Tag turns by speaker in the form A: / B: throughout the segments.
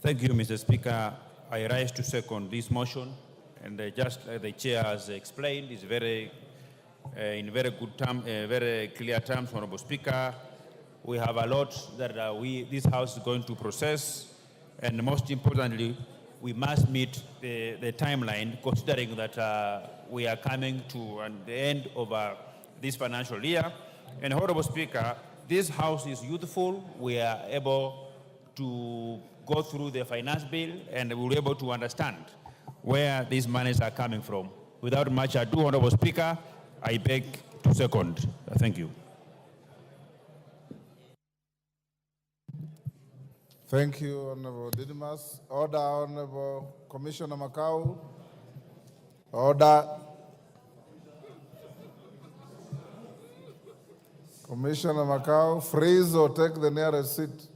A: Thank you, Mr. Speaker. I rise to second this motion, and just like the chair has explained, it's very, in very good term, very clear terms, Honorable Speaker. We have a lot that this House is going to process, and most importantly, we must meet the timeline, considering that we are coming to the end of this financial year. And Honorable Speaker, this House is youthful. We are able to go through the finance bill, and we'll be able to understand where these monies are coming from. Without much ado, Honorable Speaker, I beg to second. Thank you.
B: Thank you, Honorable Didymus. Order, Honorable Commissioner Makau. Order. Commissioner Makau, freeze or take the nearest seat.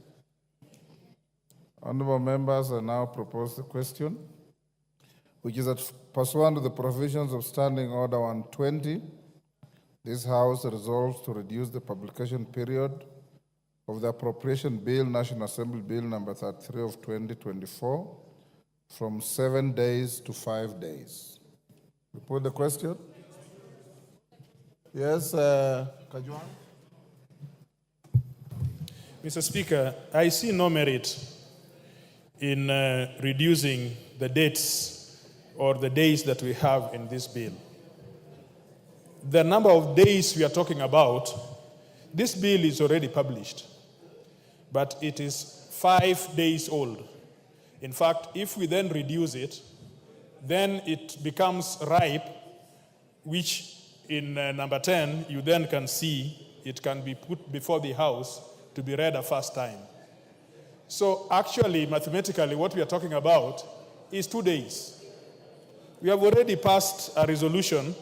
B: Honorable members, I now propose the question, which is that pursuant to the provisions of Standing Order 120, this House resolves to reduce the publication period of the Appropriation Bill, National Assembly Bill number 33 of 2024, from 7 days to 5 days. You put the question? Yes, Kajwang?
C: Mr. Speaker, I see no merit in reducing the dates or the days that we have in this bill. The number of days we are talking about, this bill is already published, but it is 5 days old. In fact, if we then reduce it, then it becomes ripe, which in number 10, you then can see it can be put before the House to be read a first time. So actually, mathematically, what we are talking about is 2 days. We have already passed a resolution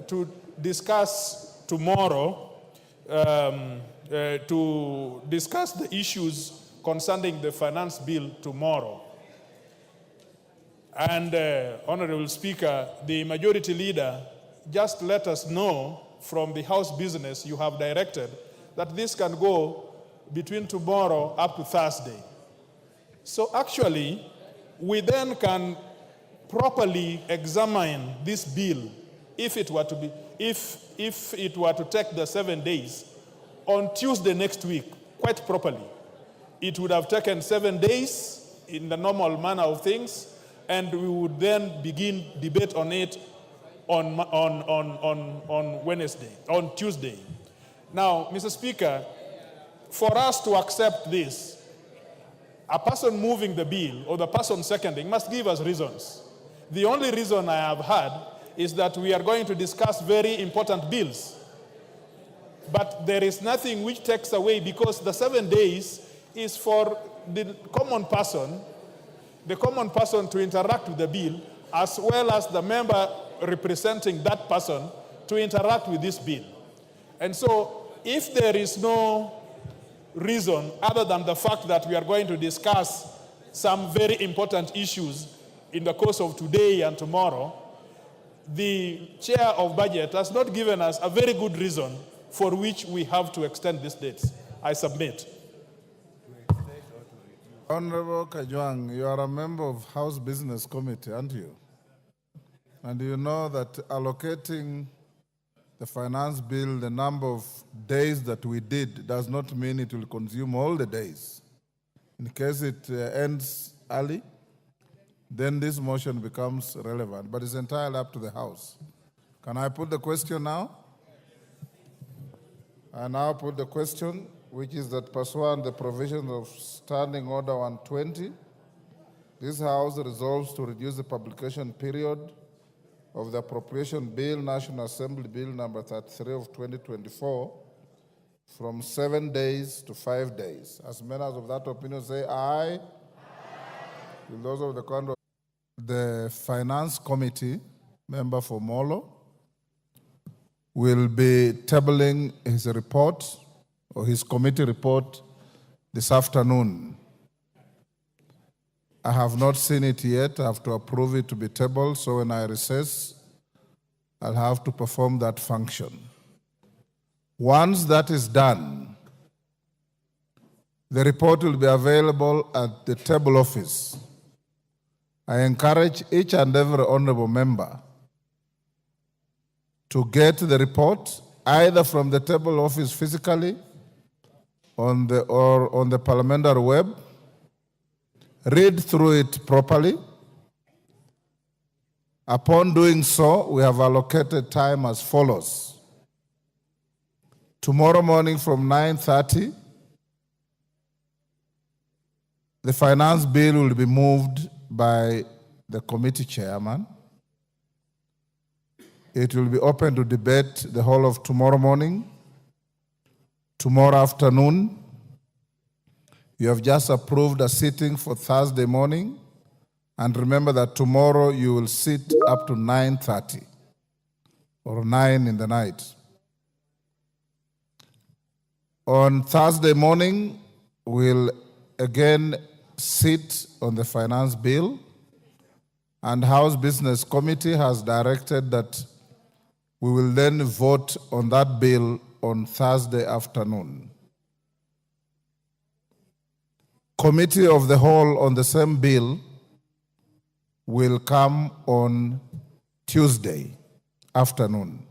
C: to discuss tomorrow, to discuss the issues concerning the finance bill tomorrow. And Honorable Speaker, the majority leader just let us know from the House business you have directed that this can go between tomorrow up to Thursday. So actually, we then can properly examine this bill if it were to be, if it were to take the 7 days on Tuesday next week, quite properly. It would have taken 7 days in the normal manner of things, and we would then begin debate on it on Wednesday, on Tuesday. Now, Mr. Speaker, for us to accept this, a person moving the bill or the person seconding must give us reasons. The only reason I have had is that we are going to discuss very important bills. But there is nothing which takes away, because the 7 days is for the common person to interact with the bill, as well as the member representing that person to interact with this bill. And so, if there is no reason other than the fact that we are going to discuss some very important issues in the course of today and tomorrow, the chair of budget has not given us a very good reason for which we have to extend these dates. I submit.
B: Honorable Kajwang, you are a member of House Business Committee, aren't you? And you know that allocating the finance bill, the number of days that we did, does not mean it will consume all the days. In case it ends early, then this motion becomes relevant, but it's entirely up to the House. Can I put the question now? I now put the question, which is that pursuant the provisions of Standing Order 120, this House resolves to reduce the publication period of the Appropriation Bill, National Assembly Bill number 33 of 2024, from 7 days to 5 days. As members of that opinion say aye. Aye. Will those of the conduct. The Finance Committee, member for Molo, will be tabling his report or his committee report this afternoon. I have not seen it yet. I have to approve it to be tabled, so when I recess, I'll have to perform that function. Once that is done, The report will be available at the table office. I encourage each and every honorable member to get the report either from the table office physically or on the parliamentary web. Read through it properly. Upon doing so, we have allocated time as follows. Tomorrow morning from 9:30, the finance bill will be moved by the committee chairman. It will be open to debate the whole of tomorrow morning. Tomorrow afternoon, you have just approved a sitting for Thursday morning. And remember that tomorrow you will sit up to 9:30 or 9 in the night. On Thursday morning, we'll again sit on the finance bill, and House Business Committee has directed that we will then vote on that bill on Thursday afternoon. Committee of the Whole on the same bill will come on Tuesday afternoon.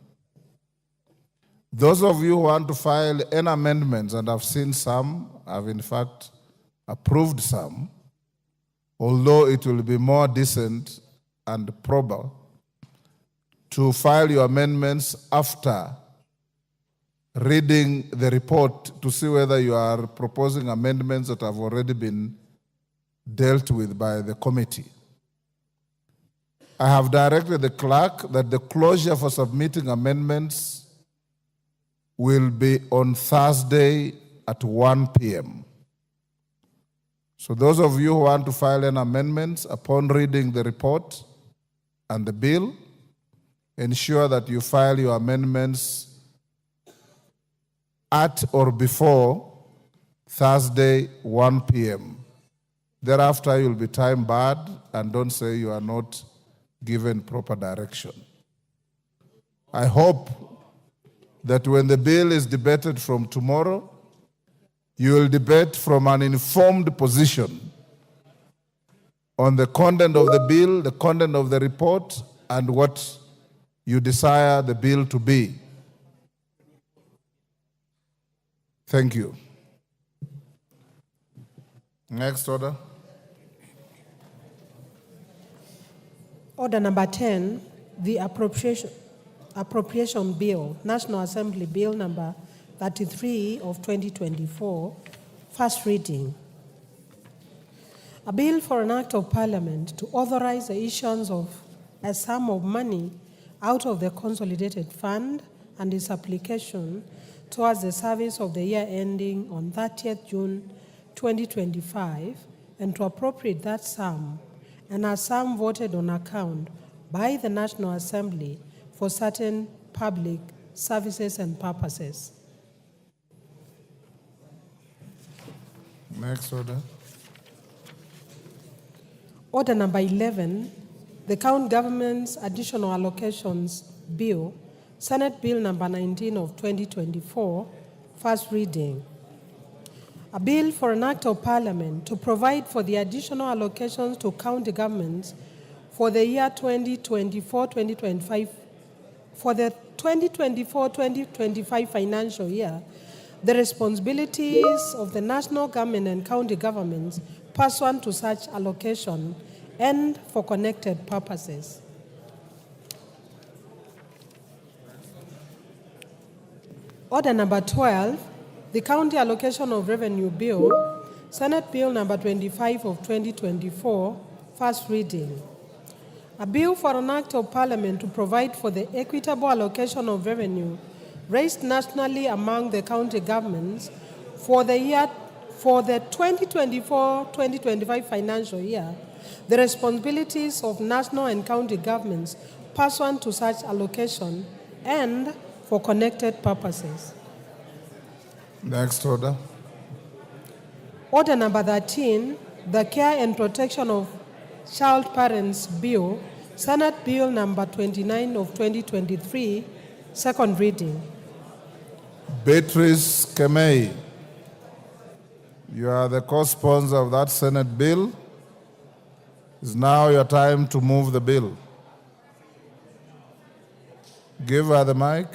B: Those of you who want to file any amendments, and I've seen some, I've in fact approved some, although it will be more decent and proper to file your amendments after reading the report to see whether you are proposing amendments that have already been dealt with by the committee. I have directed the clerk that the closure for submitting amendments will be on Thursday at 1 p.m. So those of you who want to file any amendments upon reading the report and the bill, ensure that you file your amendments at or before Thursday 1 p.m. Thereafter, you'll be time barred, and don't say you are not given proper direction. I hope that when the bill is debated from tomorrow, you will debate from an informed position on the content of the bill, the content of the report, and what you desire the bill to be. Thank you. Next order.
D: Order number 10, the appropriation bill, National Assembly Bill number 33 of 2024, first reading. A bill for an act of parliament to authorize the issuance of a sum of money out of the consolidated fund and its application towards the service of the year ending on 30th June 2025, and to appropriate that sum and a sum voted on account by the National Assembly for certain public services and purposes.
B: Next order.
D: Order number 11, the County Government's Additional Allocations Bill, Senate Bill number 19 of 2024, first reading. A bill for an act of parliament to provide for the additional allocations to county governments for the year 2024-2025, for the 2024-2025 financial year, the responsibilities of the national government and county governments pursuant to such allocation and for connected purposes. Order number 12, the County Allocation of Revenue Bill, Senate Bill number 25 of 2024, first reading. A bill for an act of parliament to provide for the equitable allocation of revenue raised nationally among the county governments for the 2024-2025 financial year, the responsibilities of national and county governments pursuant to such allocation and for connected purposes.
B: Next order.
D: Order number 13, the Care and Protection of Child Parents Bill, Senate Bill number 29 of 2023, second reading.
B: Beatrice Kemei. You are the co-sponsor of that Senate bill. It's now your time to move the bill. Give her the mic.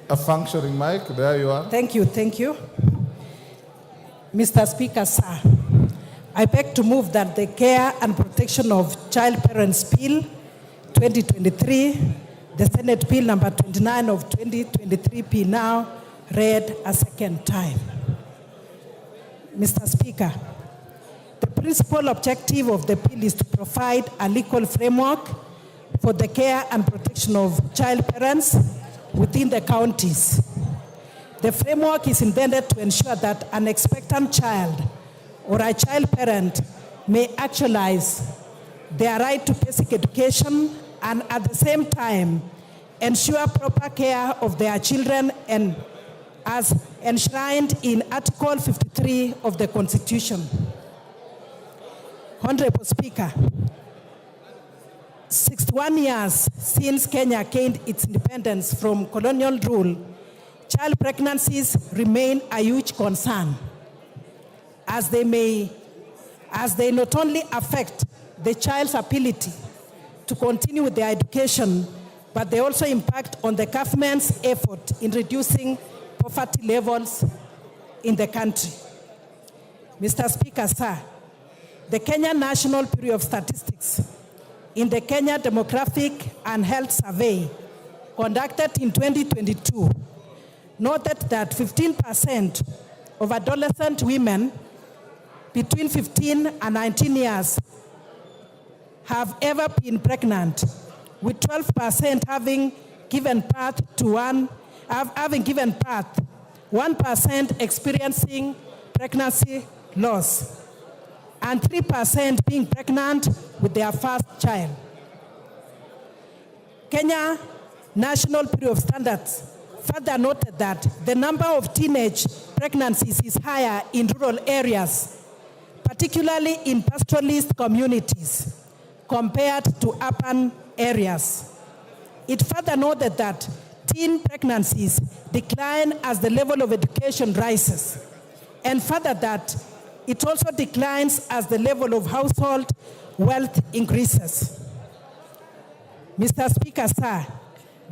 B: A functioning mic, there you are.
E: Thank you, thank you. Mr. Speaker, sir, I beg to move that the Care and Protection of Child Parents Bill 2023, the Senate Bill number 29 of 2023 be now read a second time. Mr. Speaker, the principal objective of the bill is to provide a legal framework for the care and protection of child parents within the counties. The framework is intended to ensure that an expectant child or a child parent may actualize their right to basic education and at the same time ensure proper care of their children and as enshrined in Article 53 of the Constitution. Honorable Speaker, 61 years since Kenya gained its independence from colonial rule, child pregnancies remain a huge concern, as they not only affect the child's ability to continue with their education, but they also impact on the government's effort in reducing poverty levels in the country. Mr. Speaker, sir, the Kenya National Bureau of Statistics in the Kenya Demographic and Health Survey conducted in 2022 noted that 15% of adolescent women between 15 and 19 years have ever been pregnant, with 12% having given birth, 1% experiencing pregnancy loss, and 3% being pregnant with their first child. Kenya National Bureau of Standards further noted that the number of teenage pregnancies is higher in rural areas, particularly in pastoralist communities, compared to urban areas. It further noted that teen pregnancies decline as the level of education rises, and further that it also declines as the level of household wealth increases. Mr. Speaker, sir,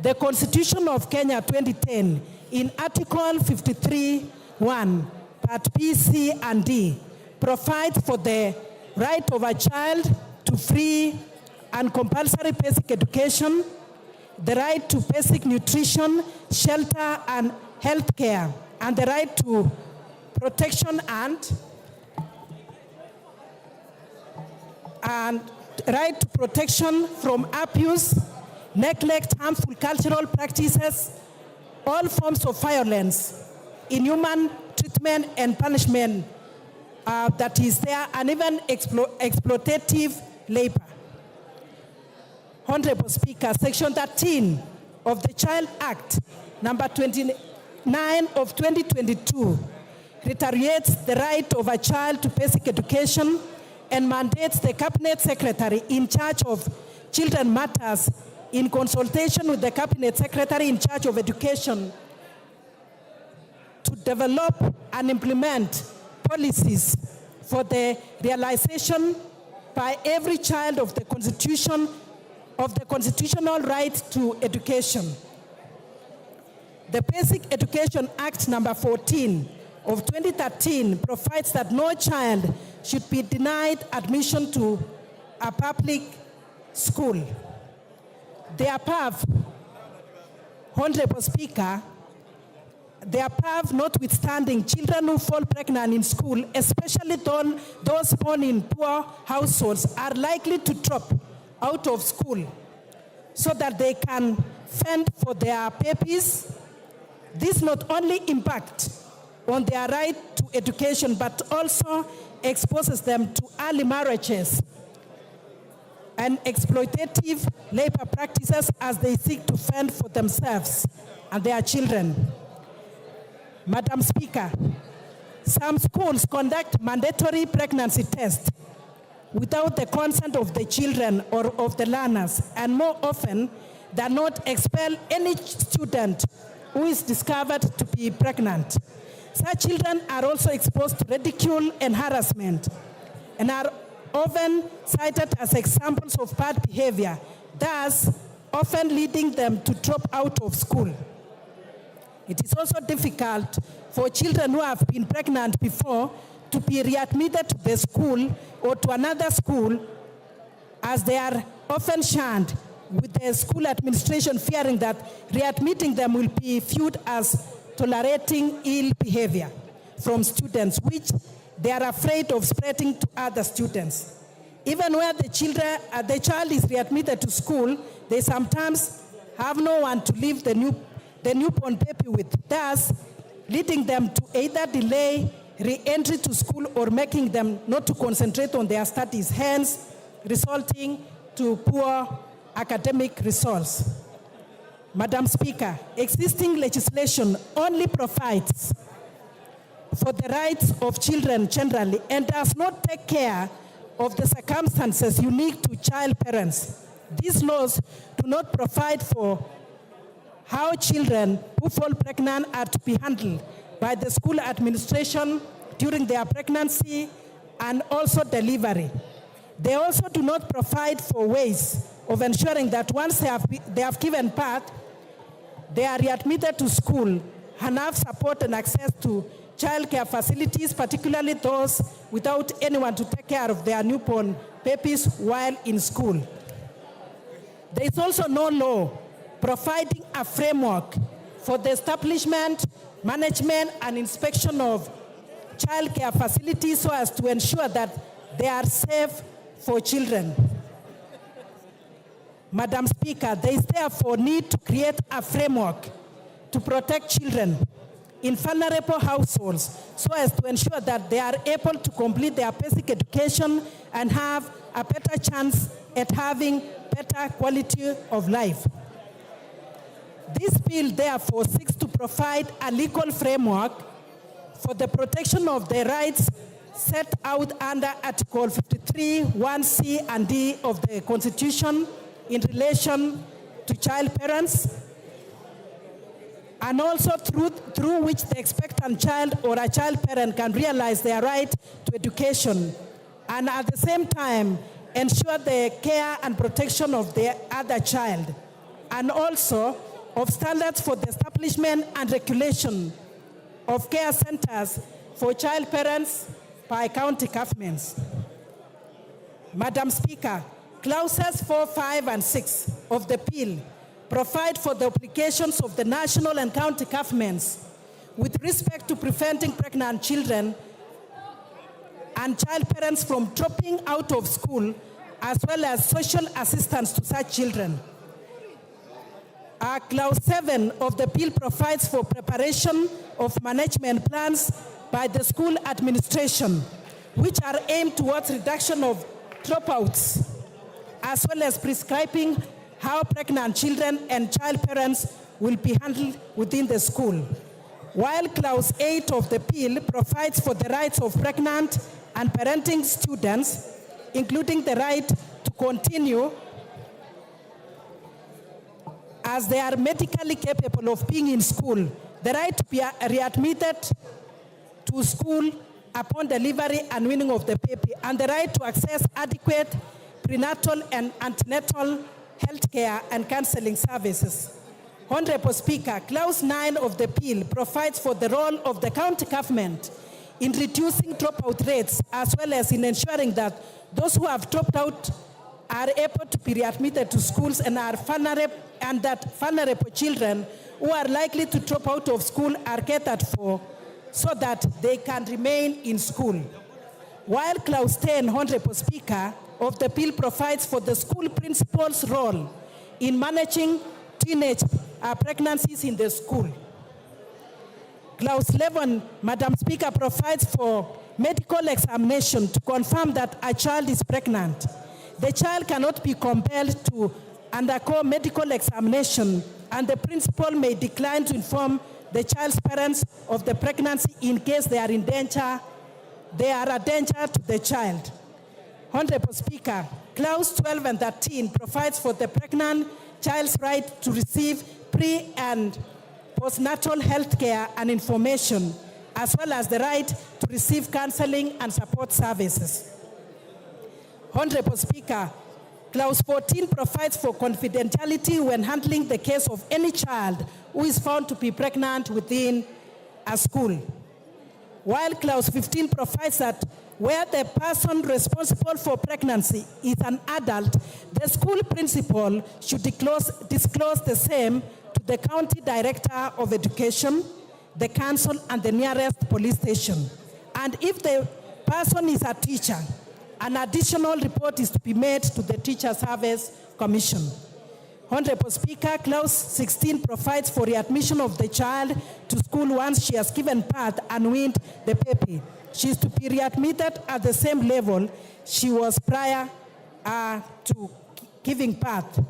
E: the Constitution of Kenya 2010, in Article 53(1), Part B, C, and D, provides for the right of a child to free and compulsory basic education, the right to basic nutrition, shelter, and health care, and the right to protection and right to protection from abuse, neglect, harmful cultural practices, all forms of violence, inhuman treatment and punishment that is there, and even exploitative labor. Honorable Speaker, Section 13 of the Child Act, number 29 of 2022, reiterates the right of a child to basic education and mandates the Cabinet Secretary in charge of children matters, in consultation with the Cabinet Secretary in charge of education, to develop and implement policies for the realization by every child of the Constitution of the constitutional right to education. The Basic Education Act number 14 of 2013 provides that no child should be denied admission to a public school. The above, Honorable Speaker, the above notwithstanding, children who fall pregnant in school, especially those born in poor households, are likely to drop out of school so that they can fend for their babies. This not only impacts on their right to education, but also exposes them to early marriages and exploitative labor practices as they seek to fend for themselves and their children. Madam Speaker, some schools conduct mandatory pregnancy tests without the consent of the children or of the learners, and more often than not expel any student who is discovered to be pregnant. Such children are also exposed to ridicule and harassment and are often cited as examples of bad behavior, thus often leading them to drop out of school. It is also difficult for children who have been pregnant before to be readmitted to the school or to another school, as they are often shunned, with the school administration fearing that readmitting them will be viewed as tolerating ill behavior from students, which they are afraid of spreading to other students. Even where the child is readmitted to school, they sometimes have no one to leave the newborn baby with, thus leading them to either delay re-entry to school or making them not to concentrate on their studies, hence resulting to poor academic results. Madam Speaker, existing legislation only provides for the rights of children generally and does not take care of the circumstances unique to child parents. These laws do not provide for how children who fall pregnant are to be handled by the school administration during their pregnancy and also delivery. They also do not provide for ways of ensuring that once they have given birth, they are readmitted to school and have support and access to childcare facilities, particularly those without anyone to take care of their newborn babies while in school. There is also no law providing a framework for the establishment, management, and inspection of childcare facilities so as to ensure that they are safe for children. Madam Speaker, there is therefore need to create a framework to protect children in vulnerable households so as to ensure that they are able to complete their basic education and have a better chance at having better quality of life. This bill therefore seeks to provide a legal framework for the protection of the rights set out under Article 53, 1C and D of the Constitution in relation to child parents, and also through which the expectant child or a child parent can realize their right to education and at the same time ensure the care and protection of the other child, and also of standards for the establishment and regulation of care centers for child parents by county governments. Madam Speaker, clauses 4, 5, and 6 of the bill provide for the obligations of the national and county governments with respect to preventing pregnant children and child parents from dropping out of school, as well as social assistance to such children. Clause 7 of the bill provides for preparation of management plans by the school administration, which are aimed towards reduction of dropouts, as well as prescribing how pregnant children and child parents will be handled within the school. While Clause 8 of the bill provides for the rights of pregnant and parenting students, including the right to continue as they are medically capable of being in school, the right to be readmitted to school upon delivery and weaning of the baby, and the right to access adequate prenatal and antenatal health care and counseling services. Honorable Speaker, Clause 9 of the bill provides for the role of the county government in reducing dropout rates, as well as in ensuring that those who have dropped out are able to be readmitted to schools and that vulnerable children who are likely to drop out of school are catered for so that they can remain in school. While Clause 10, Honorable Speaker, of the bill provides for the school principal's role in managing teenage pregnancies in the school. Clause 11, Madam Speaker, provides for medical examination to confirm that a child is pregnant. The child cannot be compelled to undergo medical examination, and the principal may decline to inform the child's parents of the pregnancy in case they are in danger, they are a danger to the child. Honorable Speaker, Clause 12 and 13 provides for the pregnant child's right to receive pre- and postnatal health care and information, as well as the right to receive counseling and support services. Honorable Speaker, Clause 14 provides for confidentiality when handling the case of any child who is found to be pregnant within a school. While Clause 15 provides that where the person responsible for pregnancy is an adult, the school principal should disclose the same to the county director of education, the council, and the nearest police station. And if the person is a teacher, an additional report is to be made to the Teacher Service Commission. Honorable Speaker, Clause 16 provides for readmission of the child to school once she has given birth and weaned the baby. She is to be readmitted at the same level she was prior to giving birth.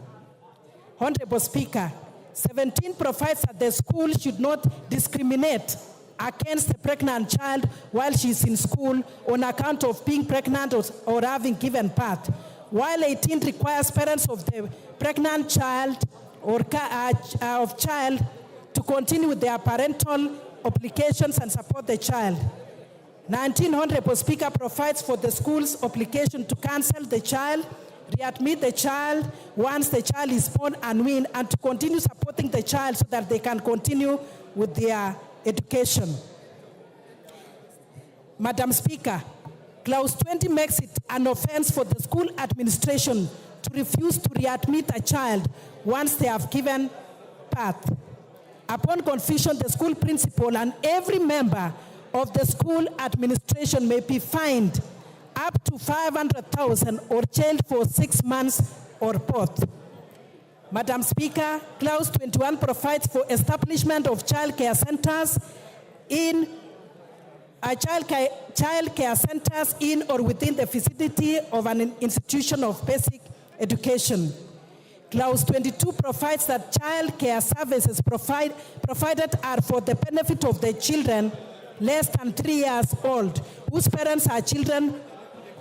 E: Honorable Speaker, 17 provides that the school should not discriminate against the pregnant child while she is in school on account of being pregnant or having given birth, while 18 requires parents of the pregnant child or of child to continue with their parental obligations and support the child. 19, Honorable Speaker, provides for the school's obligation to counsel the child, readmit the child once the child is born and weaned, and to continue supporting the child so that they can continue with their education. Madam Speaker, Clause 20 makes it an offense for the school administration to refuse to readmit a child once they have given birth. Upon confusion, the school principal and every member of the school administration may be fined up to 500,000 or jailed for 6 months or both. Madam Speaker, Clause 21 provides for establishment of child care centers in or within the vicinity of an institution of basic education. Clause 22 provides that child care services provided are for the benefit of the children less than 3 years old, whose parents are children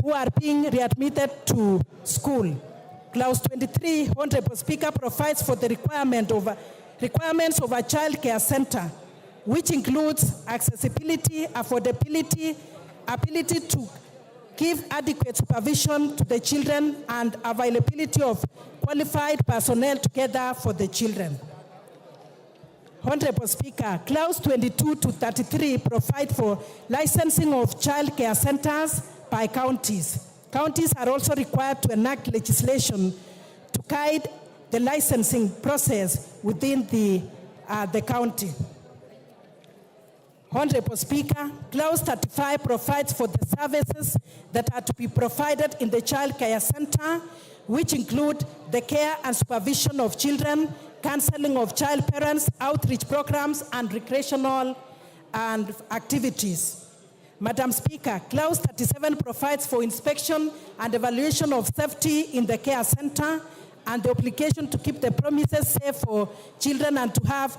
E: who are being readmitted to school. Clause 23, Honorable Speaker, provides for the requirements of a child care center, which includes accessibility, affordability, ability to give adequate supervision to the children, and availability of qualified personnel together for the children. Honorable Speaker, Clause 22 to 33 provide for licensing of child care centers by counties. Counties are also required to enact legislation to guide the licensing process within the county. Honorable Speaker, Clause 35 provides for the services that are to be provided in the child care center, which include the care and supervision of children, counseling of child parents, outreach programs, and recreational and activities. Madam Speaker, Clause 37 provides for inspection and evaluation of safety in the care center and the obligation to keep the premises safe for children and to have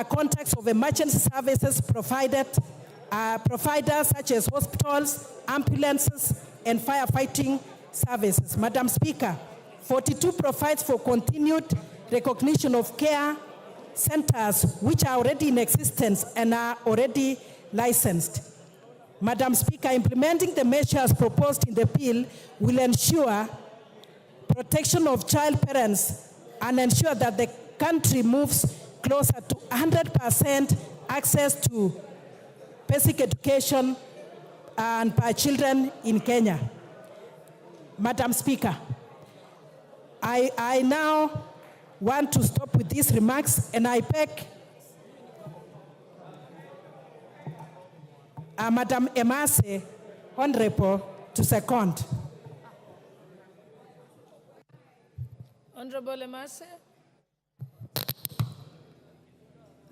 E: contacts of emergency services providers such as hospitals, ambulances, and firefighting services. Madam Speaker, 42 provides for continued recognition of care centers which are already in existence and are already licensed. Madam Speaker, implementing the measures proposed in the bill will ensure protection of child parents and ensure that the country moves closer to 100% access to basic education and by children in Kenya. Madam Speaker, I now want to stop with these remarks, and I beg Madam Emase, Honorable, to second.
F: Honorable Emase.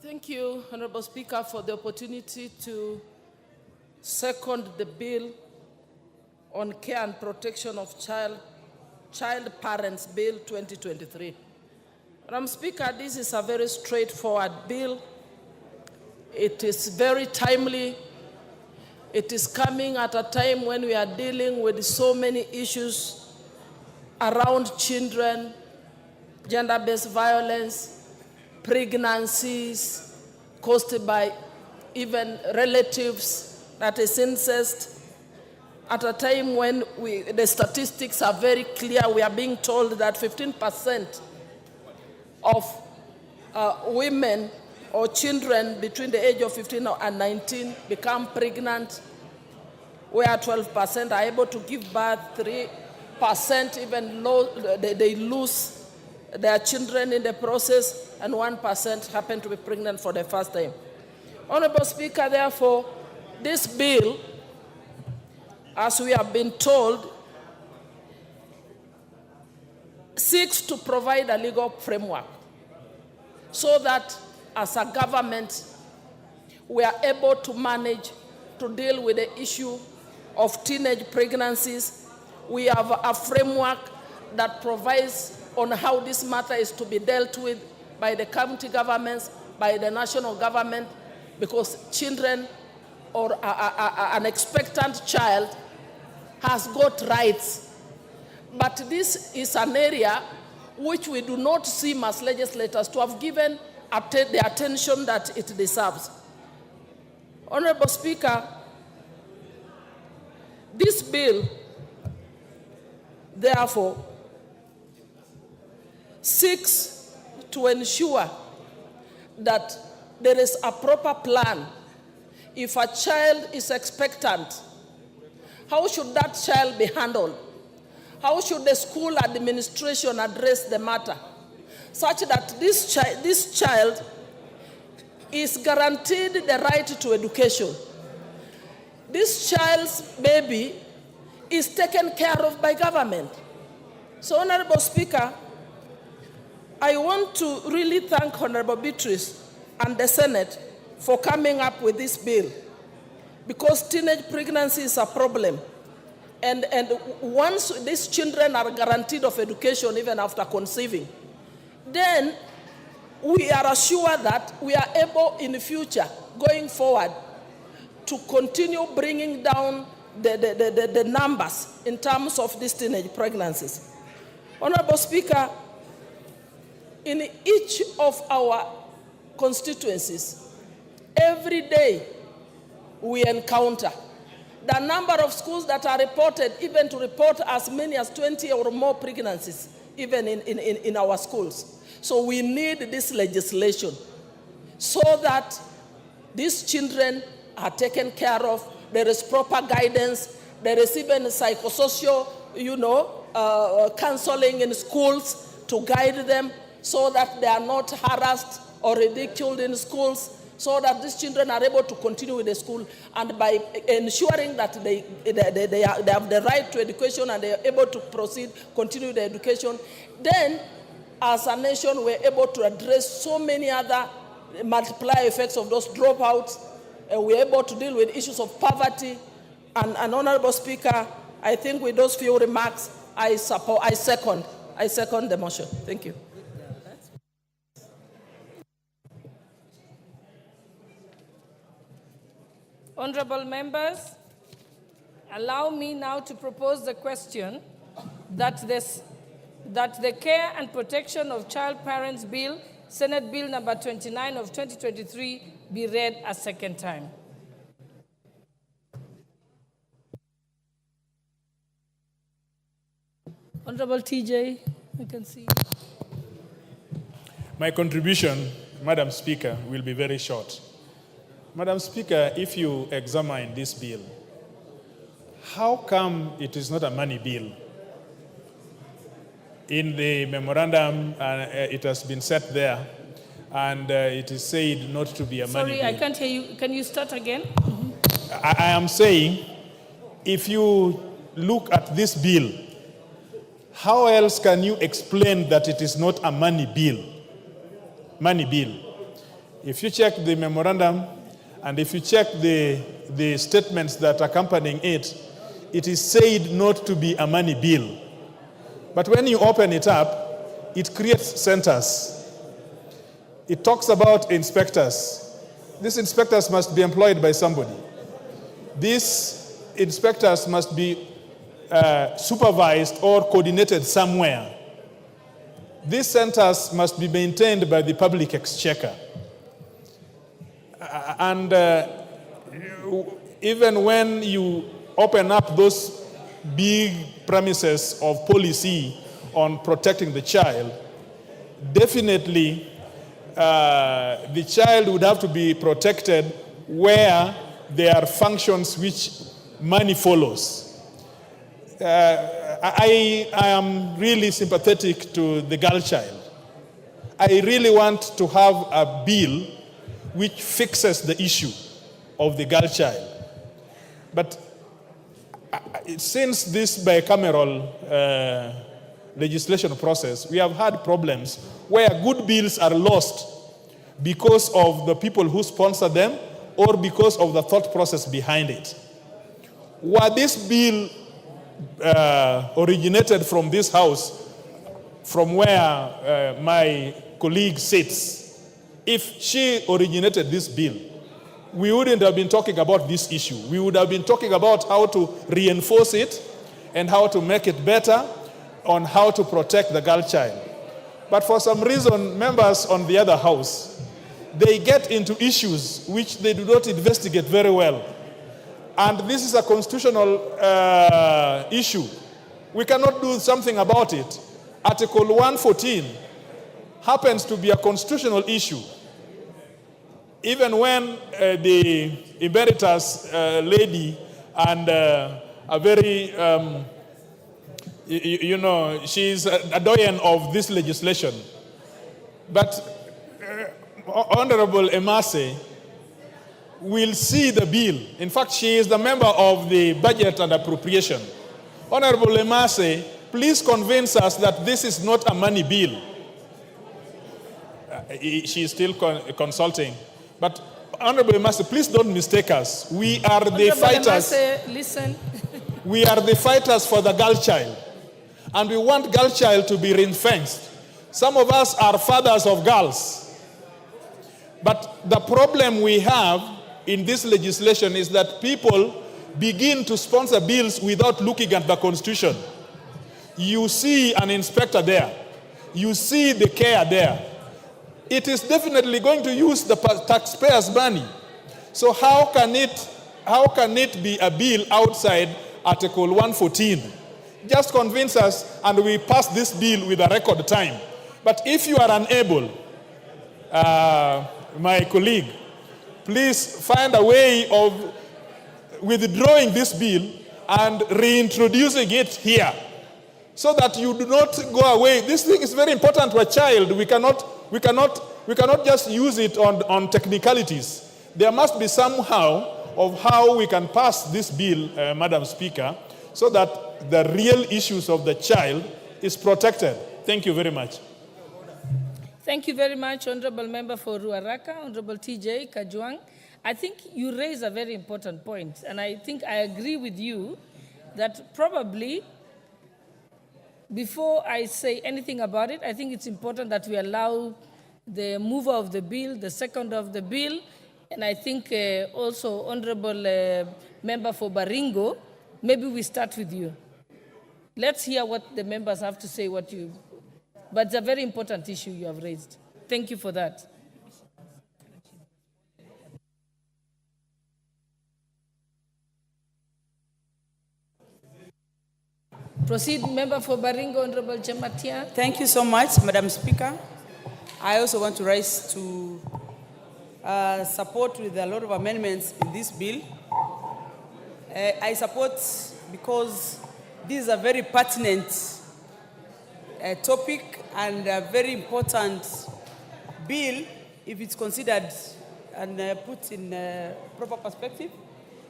F: Thank you, Honorable Speaker, for the opportunity to second the bill on care and protection of child parents, Bill 2023. Madam Speaker, this is a very straightforward bill It is very timely. It is coming at a time when we are dealing with so many issues around children, gender-based violence, pregnancies caused by even relatives, that is incest. At a time when the statistics are very clear, we are being told that 15% of women or children between the age of 15 and 19 become pregnant, where 12% are able to give birth, 3% even they lose their children in the process, and 1% happen to be pregnant for the first time. Honorable Speaker, therefore, this bill, as we have been told, seeks to provide a legal framework so that as a government, we are able to manage to deal with the issue of teenage pregnancies. We have a framework that provides on how this matter is to be dealt with by the county governments, by the national government, because children or an expectant child has got rights. But this is an area which we do not seem as legislators to have given the attention that it deserves. Honorable Speaker, this bill, therefore, seeks to ensure that there is a proper plan. If a child is expectant, how should that child be handled? How should the school administration address the matter, such that this child is guaranteed the right to education? This child's baby is taken care of by government. So, Honorable Speaker, I want to really thank Honorable Beatrice and the Senate for coming up with this bill, because teenage pregnancy is a problem. And once these children are guaranteed of education even after conceiving, then we are assured that we are able in the future, going forward, to continue bringing down the numbers in terms of these teenage pregnancies. Honorable Speaker, in each of our constituencies, every day we encounter the number of schools that are reported, even to report as many as 20 or more pregnancies, even in our schools. So we need this legislation so that these children are taken care of. There is proper guidance. There is even psychosocial, counseling in schools to guide them so that they are not harassed or ridiculed in schools, so that these children are able to continue with the school, and by ensuring that they have the right to education and they are able to continue the education, then as a nation we're able to address so many other multiplier effects of those dropouts, and we're able to deal with issues of poverty. And Honorable Speaker, I think with those few remarks, I second the motion. Thank you.
G: Honorable members, allow me now to propose the question that the Care and Protection of Child Parents Bill, Senate Bill number 29 of 2023, be read a second time.
F: Honorable TJ, I can see.
C: My contribution, Madam Speaker, will be very short. Madam Speaker, if you examine this bill, how come it is not a money bill? In the memorandum, it has been set there, and it is said not to be a money bill.
G: Sorry, I can't hear you. Can you start again?
C: I am saying, if you look at this bill, how else can you explain that it is not a money bill? Money bill. If you check the memorandum, and if you check the statements that accompanying it, it is said not to be a money bill. But when you open it up, it creates centers. It talks about inspectors. these inspectors must be employed by somebody. These inspectors must be supervised or coordinated somewhere. These centers must be maintained by the public exchequer. And even when you open up those big premises of policy on protecting the child, definitely the child would have to be protected where there are functions which money follows. I am really sympathetic to the girl child. I really want to have a bill which fixes the issue of the girl child. But since this bicameral legislation process, we have had problems where good bills are lost because of the people who sponsor them or because of the thought process behind it. Were this bill originated from this house, from where my colleague sits, if she originated this bill, we wouldn't have been talking about this issue. We would have been talking about how to reinforce it and how to make it better on how to protect the girl child. But for some reason, members on the other house, they get into issues which they do not investigate very well. And this is a constitutional issue. We cannot do something about it. Article 114 happens to be a constitutional issue. Even when the emeritus lady and a very, she's a doyen of this legislation. But Honorable Emase will see the bill. In fact, she is the member of the Budget and Appropriation. Honorable Emase, please convince us that this is not a money bill. She is still consulting. But Honorable Emase, please don't mistake us. We are the fighters.
G: Emase, listen.
C: We are the fighters for the girl child. And we want girl child to be ring-fenced. Some of us are fathers of girls. But the problem we have in this legislation is that people begin to sponsor bills without looking at the Constitution. You see an inspector there. You see the care there. It is definitely going to use the taxpayers' money. So how can it be a bill outside Article 114? Just convince us and we pass this bill with a record time. But if you are unable, my colleague, please find a way of withdrawing this bill and reintroducing it here so that you do not go away. This thing is very important to a child. We cannot just use it on technicalities. There must be somehow of how we can pass this bill, Madam Speaker, so that the real issues of the child is protected. Thank you very much.
G: Thank you very much, Honorable Member for Ruaraka, Honorable TJ Kajwang. I think you raise a very important point, and I think I agree with you that probably before I say anything about it, I think it's important that we allow the mover of the bill, the seconder of the bill, and I think also Honorable Member for Baringo, maybe we start with you. Let's hear what the members have to say, but it's a very important issue you have raised. Thank you for that. Proceed, Member for Baringo, Honorable Jematia.
H: Thank you so much, Madam Speaker. I also want to rise to support with a lot of amendments in this bill. I support because this is a very pertinent topic and a very important bill if it's considered and put in proper perspective.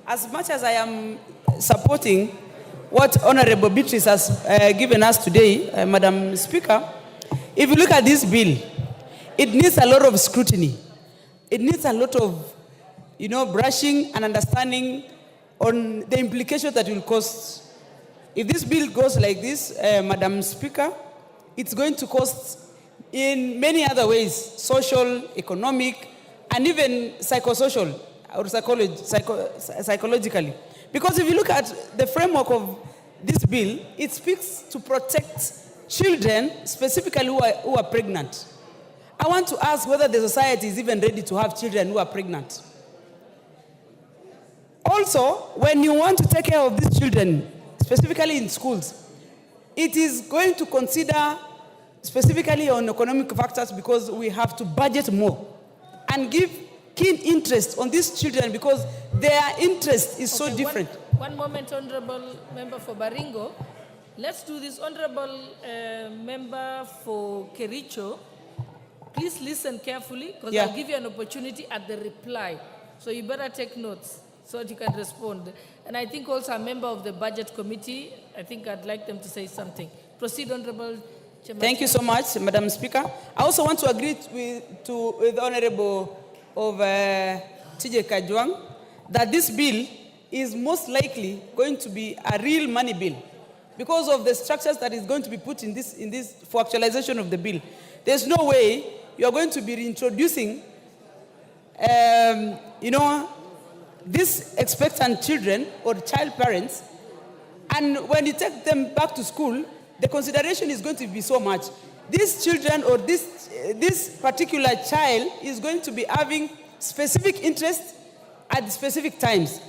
H: As much as I am supporting what Honorable Beatrice has given us today, Madam Speaker, if you look at this bill, it needs a lot of scrutiny. It needs a lot of, brushing and understanding on the implications that it will cost. If this bill goes like this, Madam Speaker, it's going to cost in many other ways, social, economic, and even psychosocial or psychologically. Because if you look at the framework of this bill, it speaks to protect children, specifically who are pregnant. I want to ask whether the society is even ready to have children who are pregnant. Also, when you want to take care of these children, specifically in schools, it is going to consider specifically on economic factors, because we have to budget more and give keen interest on these children because their interest is so different.
G: One moment, Honorable Member for Baringo. Let's do this. Honorable Member for Kericho, please listen carefully, because I'll give you an opportunity at the reply. So you better take notes so that you can respond. And I think also a member of the Budget Committee, I think I'd like them to say something. Proceed, Honorable Chairman.
H: Thank you so much, Madam Speaker. I also want to agree with the Honorable of TJ Kajwang that this bill is most likely going to be a real money bill because of the structures that is going to be put in this for actualization of the bill. There's no way you are going to be reintroducing, these expectant children or child parents, and when you take them back to school, the consideration is going to be so much. These children or this particular child is going to be having specific interests at specific times.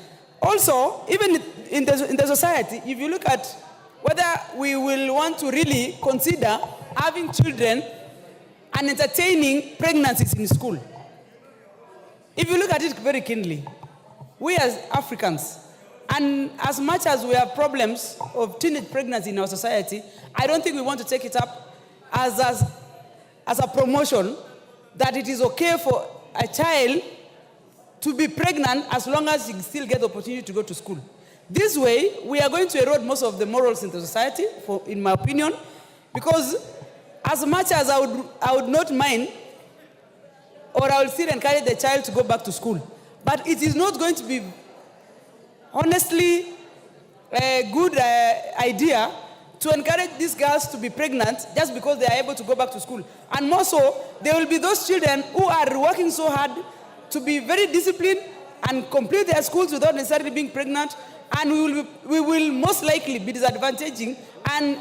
H: Also, even in the society, if you look at whether we will want to really consider having children and entertaining pregnancies in school. If you look at it very keenly, we as Africans, and as much as we have problems of teenage pregnancy in our society, I don't think we want to take it up as a promotion that it is okay for a child to be pregnant as long as she still gets the opportunity to go to school. This way, we are going to erode most of the morals in the society, in my opinion, because as much as I would not mind, or I will still encourage the child to go back to school, but it is not going to be, honestly, a good idea to encourage these girls to be pregnant just because they are able to go back to school. And more so, there will be those children who are working so hard to be very disciplined and complete their schools without necessarily being pregnant, and we will most likely be disadvantaging and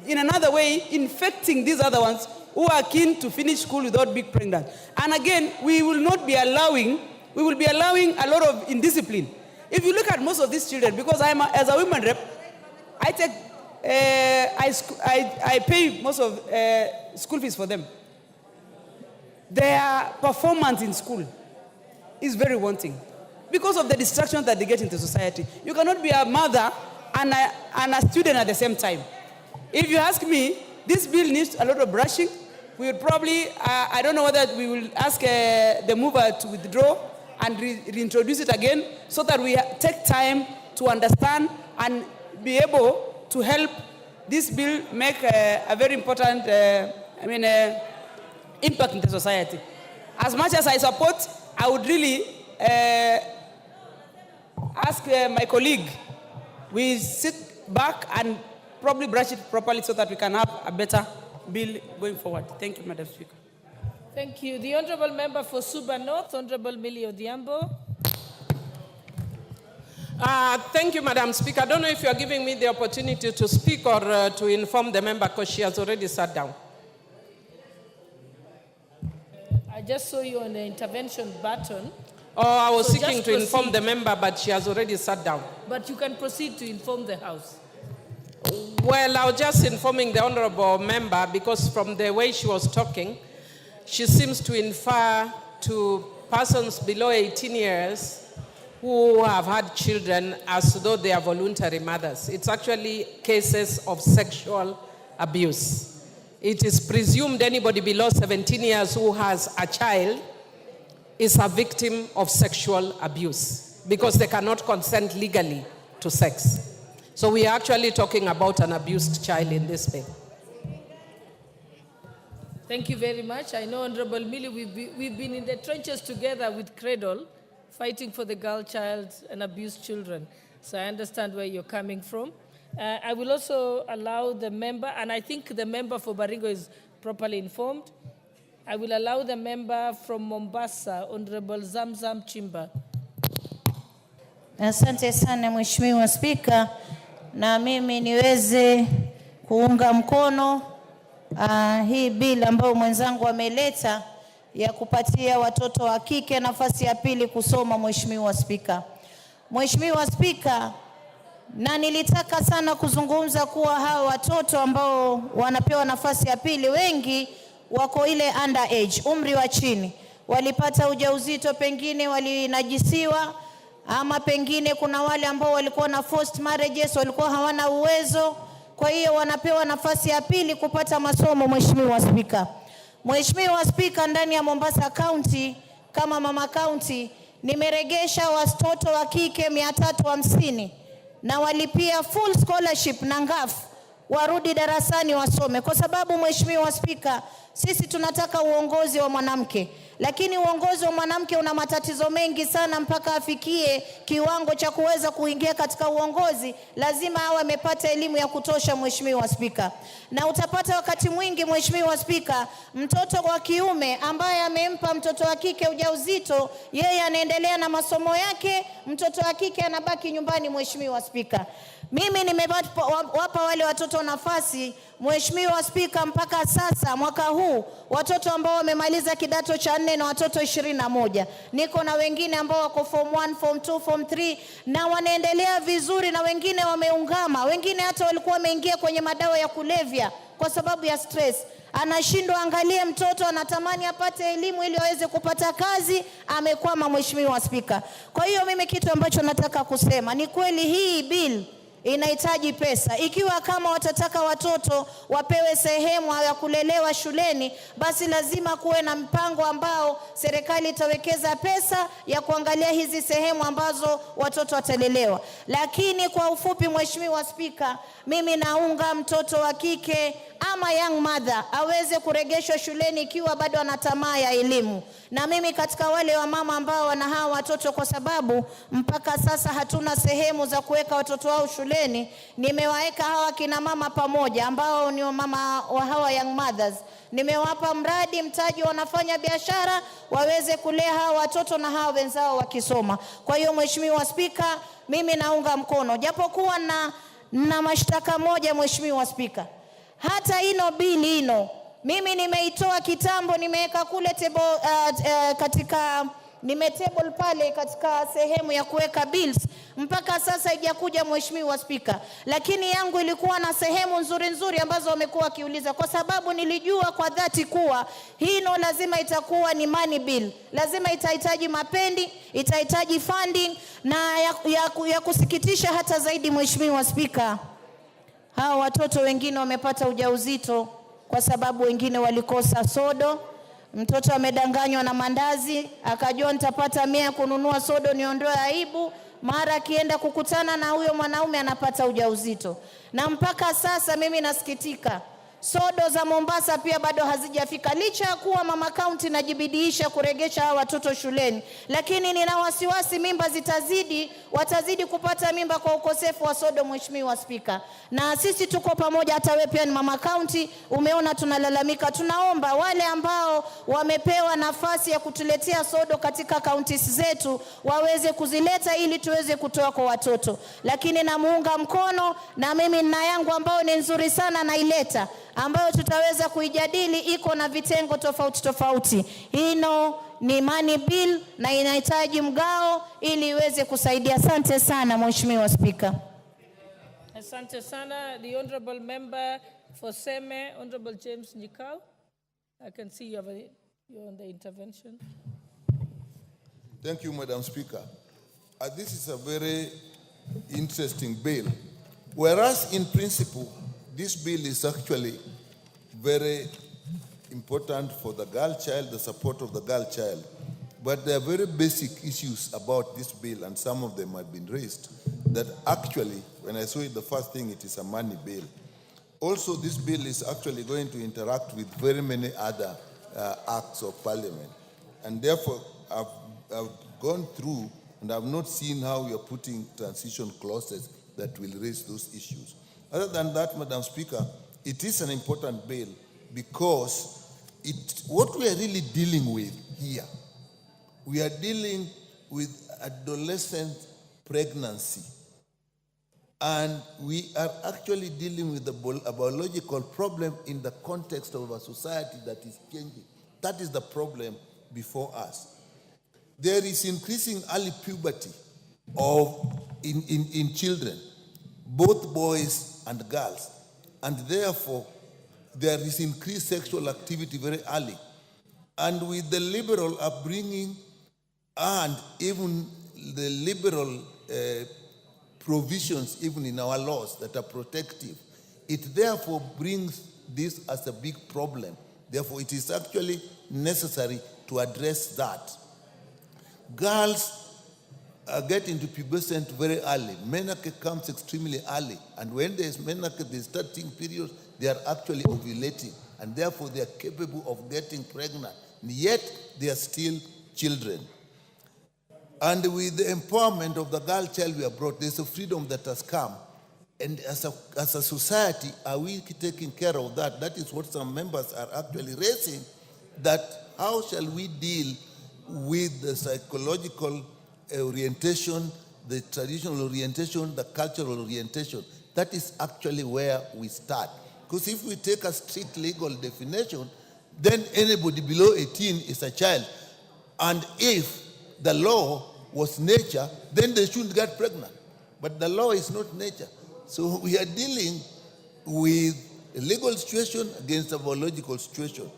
H: in another way infecting these other ones who are keen to finish school without being pregnant. And again, we will be allowing a lot of indiscipline. If you look at most of these children, because as a women rep, I pay most of school fees for them. Their performance in school is very wanting because of the distractions that they get into society. You cannot be a mother and a student at the same time. If you ask me, this bill needs a lot of brushing. We would probably, I don't know whether we will ask the mover to withdraw and reintroduce it again so that we take time to understand and be able to help this bill make a very important impact in the society. As much as I support, I would really ask my colleague, we sit back and probably brush it properly so that we can have a better bill going forward. Thank you, Madam Speaker.
G: Thank you. The Honourable Member for Suba North, Honourable Millie Odhiambo.
I: Thank you, Madam Speaker. I don't know if you are giving me the opportunity to speak or to inform the member because she has already sat down.
G: I just saw you on the intervention button.
I: Oh, I was seeking to inform the member, but she has already sat down.
G: But you can proceed to inform the House.
I: Well, I was just informing the honourable member because from the way she was talking, she seems to infer to persons below 18 years who have had children as though they are voluntary mothers. It's actually cases of sexual abuse. It is presumed anybody below 17 years who has a child is a victim of sexual abuse because they cannot consent legally to sex. So we are actually talking about an abused child in this bill.
G: Thank you very much. I know, Honourable Millie, we've been in the trenches together with Cradle, fighting for the girl child and abused children. So I understand where you're coming from. I will also allow the member, and I think the member for Baringo is properly informed, I will allow the member from Mombasa, Honorable Zamzam Chimba.
J: Asante sana Mheshimiwa Spika, na mimi niweze kuunga mkono hii bill ambayo mwenzangu ameleta ya kupatia watoto wa kike nafasi ya pili kusoma. Mheshimiwa Spika, Mheshimiwa Spika, na nilitaka sana kuzungumza kuwa hawa watoto ambao wanapewa nafasi ya pili wengi wako ile underage, umri wa chini, walipata ujauzito, pengine walinajisiwa, ama pengine kuna wale ambao walikuwa na forced marriages, walikuwa hawana uwezo, kwa hiyo wanapewa nafasi ya pili kupata masomo. Mheshimiwa Spika, Mheshimiwa Spika, ndani ya Mombasa County kama mama county nimeregesha watoto wa kike 350 na walipia full scholarship na ngafu warudi darasani wasome, kwa sababu Mheshimiwa Spika, sisi tunataka uongozi wa mwanamke, lakini uongozi wa mwanamke una matatizo mengi sana. Mpaka afikie kiwango cha kuweza kuingia katika uongozi lazima awe amepata elimu ya kutosha. Mheshimiwa Spika, na utapata wakati mwingi Mheshimiwa Spika, mtoto wa kiume ambaye amempa mtoto wa kike ujauzito, yeye anaendelea na masomo yake, mtoto wa kike anabaki nyumbani. Mheshimiwa Spika, mimi nimewapa wale watoto nafasi. Mheshimiwa Spika, mpaka sasa mwaka huu watoto ambao wamemaliza kidato cha 4 na watoto 21. Niko na wengine ambao wako form 1, form 2, form 3 na wanaendelea vizuri, na wengine wameungama, wengine hata walikuwa wameingia kwenye madawa ya kulevya kwa sababu ya stress. Anashindwa, angalie mtoto anatamani apate elimu ili aweze kupata kazi, amekwama. Mheshimiwa Spika, kwa hiyo mimi kitu ambacho nataka kusema ni kweli hii bill inahitaji pesa. Ikiwa kama watataka watoto wapewe sehemu ya kulelewa shuleni, basi lazima kuwe na mpango ambao serikali itawekeza pesa ya kuangalia hizi sehemu ambazo watoto watalelewa. Lakini kwa ufupi Mheshimiwa Spika, mimi naunga mtoto wa kike ama young mother aweze kuregeshwa shuleni ikiwa bado ana tamaa ya elimu. Na mimi katika wale wa mama ambao wana hawa watoto, kwa sababu mpaka sasa hatuna sehemu za kuweka watoto wao shuleni, nimewaeka hawa kina mama pamoja ambao ni mama wa hawa young mothers. Nimewapa mradi mtaji, wanafanya biashara, waweze kulea hawa watoto na hawa wenzao wakisoma. Kwa hiyo Mheshimiwa Spika, mimi naunga mkono, japokuwa na mashtaka moja Mheshimiwa Spika. Hata ino bili ino mimi nimeitoa kitambo, nimeweka kule table pale katika sehemu ya kuweka bills, mpaka sasa haijakuja Mheshimiwa Spika. Lakini yangu ilikuwa na sehemu nzuri ambazo wamekuwa wakiuliza, kwa sababu nilijua kwa dhati kuwa hino lazima itakuwa ni money bill, lazima itahitaji mapendi, itahitaji funding. Na ya kusikitisha hata zaidi Mheshimiwa Spika, hao watoto wengine wamepata ujauzito kwa sababu wengine walikosa sodo. Mtoto amedanganywa na mandazi, akajua nitapata 100 kununua sodo niondoe aibu, mara akienda kukutana na huyo mwanaume anapata ujauzito. Na mpaka sasa mimi nasikitika, sodo za Mombasa pia bado hazijafika, licha ya kuwa mama county najibidiisha kuregesha hawa watoto shuleni. Lakini nina wasiwasi mimba watazidi kupata mimba kwa ukosefu wa sodo Mheshimiwa Spika. Na sisi tuko pamoja, hata wewe pia ni mama county, umeona tunalalamika. Tunaomba wale ambao wamepewa nafasi ya kutuletea sodo katika counties zetu waweze kuzileta ili tuweze kutoa kwa watoto. Lakini namuunga mkono, na mimi nina yangu ambao ni nzuri sana naileta, ambayo tutaweza kuijadili, iko na vitengo tofauti. Hino ni money bill na inahitaji mgao ili iweze kusaidia. Asante sana Mheshimiwa Spika.
G: Asante sana. The Honorable Member for Seme, Honorable James Nyikau. I can see you're on the intervention.
K: Thank you, Madam Speaker. This is a very interesting bill. Whereas in principle, this bill is actually very important for the girl child, the support of the girl child. But there are very basic issues about this bill, and some of them have been raised, that actually, when I saw it, the first thing, it is a money bill. Also, this bill is actually going to interact with very many other acts of parliament. And therefore, I've gone through and I've not seen how you're putting transition clauses that will raise those issues. Other than that, Madam Speaker, it is an important bill because what we are really dealing with here, we are dealing with adolescent pregnancy. And we are actually dealing with a biological problem in the context of a society that is changing. That is the problem before us. There is increasing early puberty in children, both boys and girls. And therefore, there is increased sexual activity very early. And with the liberal upbringing and even the liberal provisions even in our laws that are protective, it therefore brings this as a big problem. Therefore, it is actually necessary to address that. Girls get into pubescent very early. Menarche comes extremely early. And when there is menarche, they start seeing periods, they are actually ovulating. And therefore, they are capable of getting pregnant. And yet, they are still children. And with the empowerment of the girl child we have brought, there's a freedom that has come. And as a society, are we taking care of that? That is what some members are actually raising, that how shall we deal with the psychological orientation, the traditional orientation, the cultural orientation. That is actually where we start. Because if we take a strict legal definition, then anybody below 18 is a child. And if the law was nature, then they shouldn't get pregnant. But the law is not nature. So we are dealing with a legal situation against a biological situation.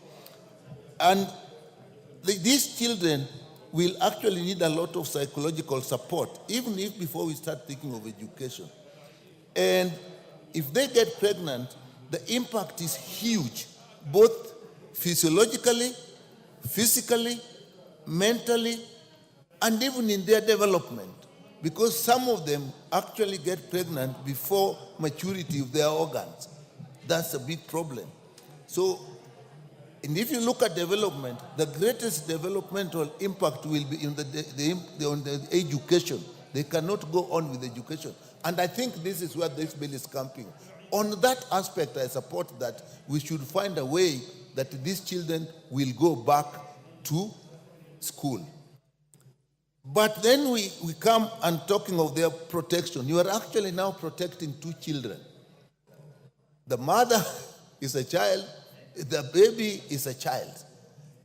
K: And these children will actually need a lot of psychological support, even if before we start thinking of education. And if they get pregnant, the impact is huge, both physiologically, physically, mentally, and even in their development. Because some of them actually get pregnant before maturity of their organs. That's a big problem. So, and if you look at development, the greatest developmental impact will be in on the education. They cannot go on with education. And I think this is where this bill is camping. On that aspect, I support that we should find a way that these children will go back to school. But then we come and talking of their protection. You are actually now protecting two children. The mother is a child, the baby is a child.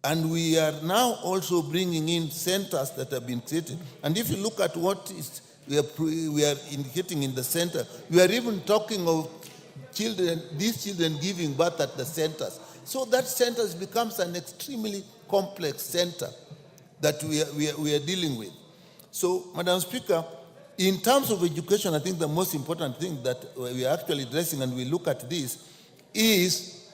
K: And we are now also bringing in centers that have been created. And if you look at what we are indicating in the center, we are even talking of children, these children giving birth at the centers. So that center becomes an extremely complex center that we are dealing with. So, Madam Speaker, in terms of education, I think the most important thing that we are actually addressing, and we look at this, is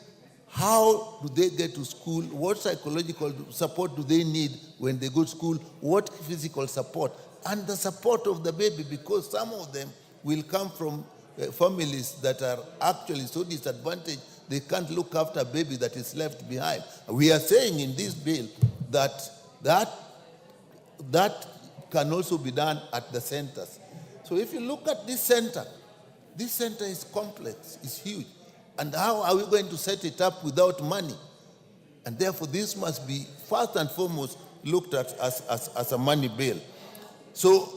K: how do they get to school? What psychological support do they need when they go to school? What physical support? And the support of the baby, because some of them will come from families that are actually so disadvantaged, they can't look after a baby that is left behind. We are saying in this bill that can also be done at the centers. So if you look at this center is complex, it's huge. And how are we going to set it up without money? And therefore, this must be first and foremost looked at as a money bill. So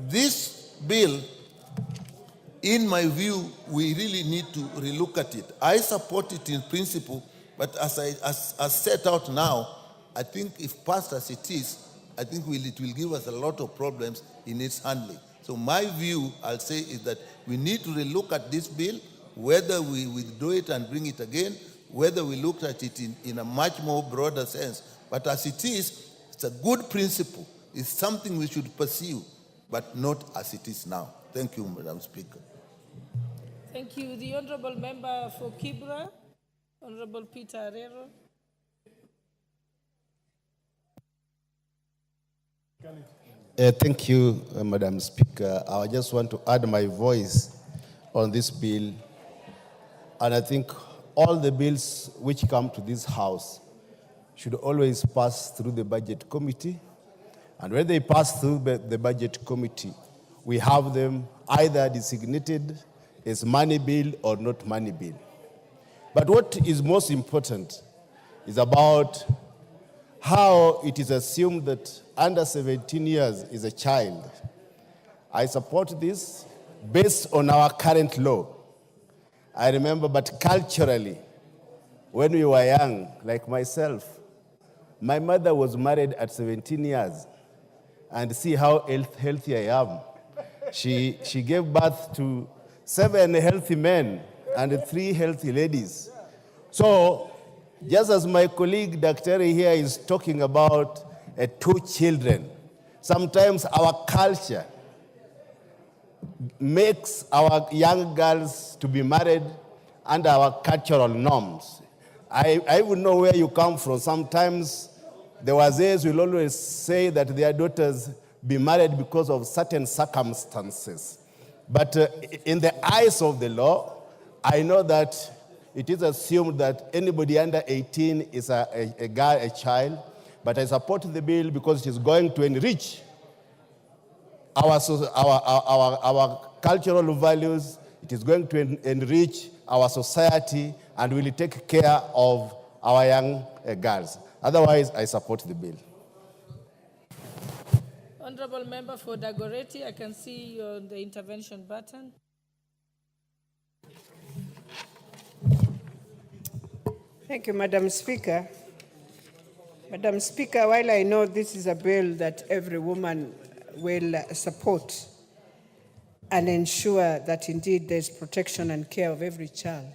K: this bill, in my view, we really need to relook at it. I support it in principle, but as set out now, I think if passed as it is, I think it will give us a lot of problems in its handling. So my view, I'll say, is that we need to relook at this bill, whether we withdraw it and bring it again, whether we look at it in a much more broader sense. But as it is, it's a good principle. It's something we should pursue, but not as it is now. Thank you, Madam Speaker.
G: Thank you. The Honourable Member for Kibra, Honourable Peter Arero.
L: Thank you, Madam Speaker. I just want to add my voice on this bill. And I think all the bills which come to this House should always pass through the Budget Committee. And when they pass through the Budget Committee, we have them either designated as money bill or not money bill. But what is most important is about how it is assumed that under 17 years is a child. I support this based on our current law. I remember, but culturally, when we were young, like myself, my mother was married at 17 years, and see how healthy I am. She gave birth to 7 healthy men and 3 healthy ladies. So, just as my colleague Dr. here is talking about 2 children, sometimes our culture makes our young girls to be married under our cultural norms. I would know where you come from. Sometimes the Wazees will always say that their daughters be married because of certain circumstances. But in the eyes of the law, I know that it is assumed that anybody under 18 is a girl, a child. But I support the bill because it is going to enrich our cultural values. It is going to enrich our society and will take care of our young girls. Otherwise, I support the bill.
G: Honorable Member for Dagoretti, I can see you on the intervention button.
M: Thank you, Madam Speaker. Madam Speaker, while I know this is a bill that every woman will support and ensure that indeed there's protection and care of every child,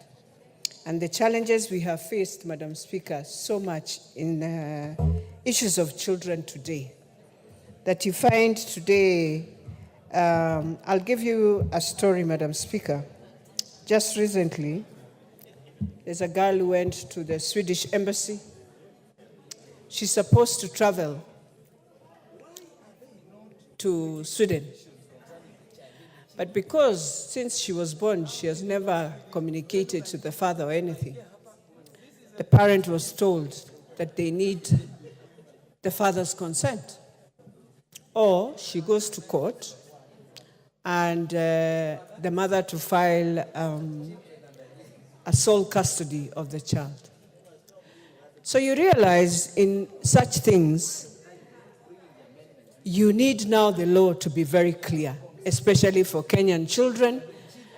M: and the challenges we have faced, Madam Speaker, so much in issues of children today, that you find today, I'll give you a story, Madam Speaker. Just recently, there's a girl who went to the Swedish embassy. She's supposed to travel to Sweden. But because since she was born, she has never communicated to the father or anything, the parent was told that they need the father's consent. Or she goes to court and the mother to file a sole custody of the child. So you realize in such things, you need now the law to be very clear, especially for Kenyan children,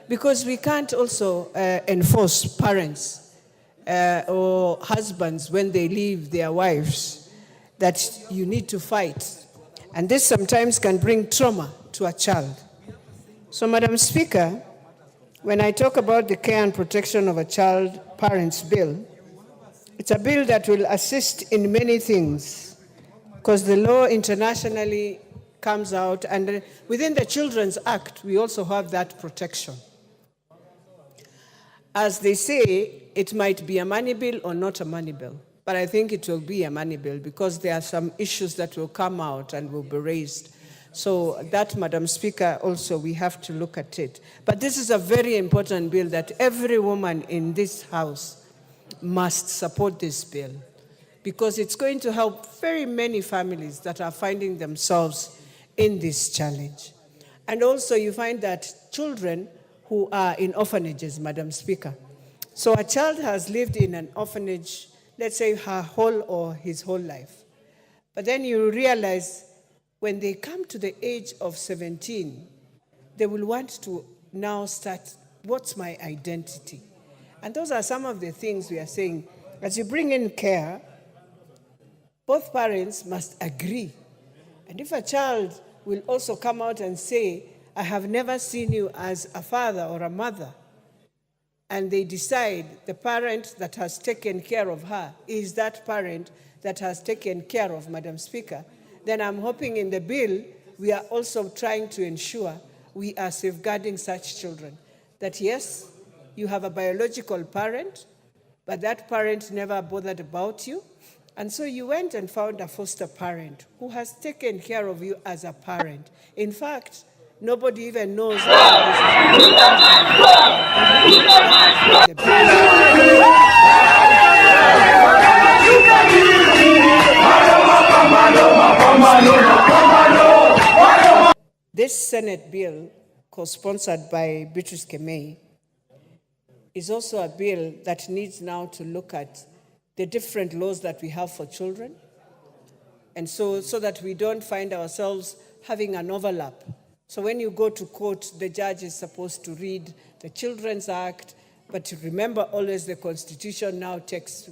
M: because we can't also enforce parents or husbands when they leave their wives that you need to fight. And this sometimes can bring trauma to a child. So, Madam Speaker, when I talk about the care and protection of a child parents bill, it's a bill that will assist in many things, because the law internationally comes out, and within the Children's Act, we also have that protection. As they say, it might be a money bill or not a money bill, but I think it will be a money bill because there are some issues that will come out and will be raised. So that, Madam Speaker, also we have to look at it. But this is a very important bill that every woman in this House must support this bill, because it's going to help very many families that are finding themselves in this challenge. And also you find that children who are in orphanages, Madam Speaker. So a child has lived in an orphanage, let's say her whole or his whole life. But then you realize when they come to the age of 17, they will want to now start, what's my identity? And those are some of the things we are saying. As you bring in care, both parents must agree. And if a child will also come out and say, I have never seen you as a father or a mother, and they decide the parent that has taken care of her is that parent that has taken care of Madam Speaker, then I'm hoping in the bill we are also trying to ensure we are safeguarding such children. That yes, you have a biological parent, but that parent never bothered about you. And so you went and found a foster parent who has taken care of you as a parent. In fact, nobody even knows This Senate bill, co-sponsored by Beatrice Kemei, is also a bill that needs now to look at the different laws that we have for children, and so that we don't find ourselves having an overlap. So when you go to court, the judge is supposed to read the Children's Act, but remember always the Constitution now takes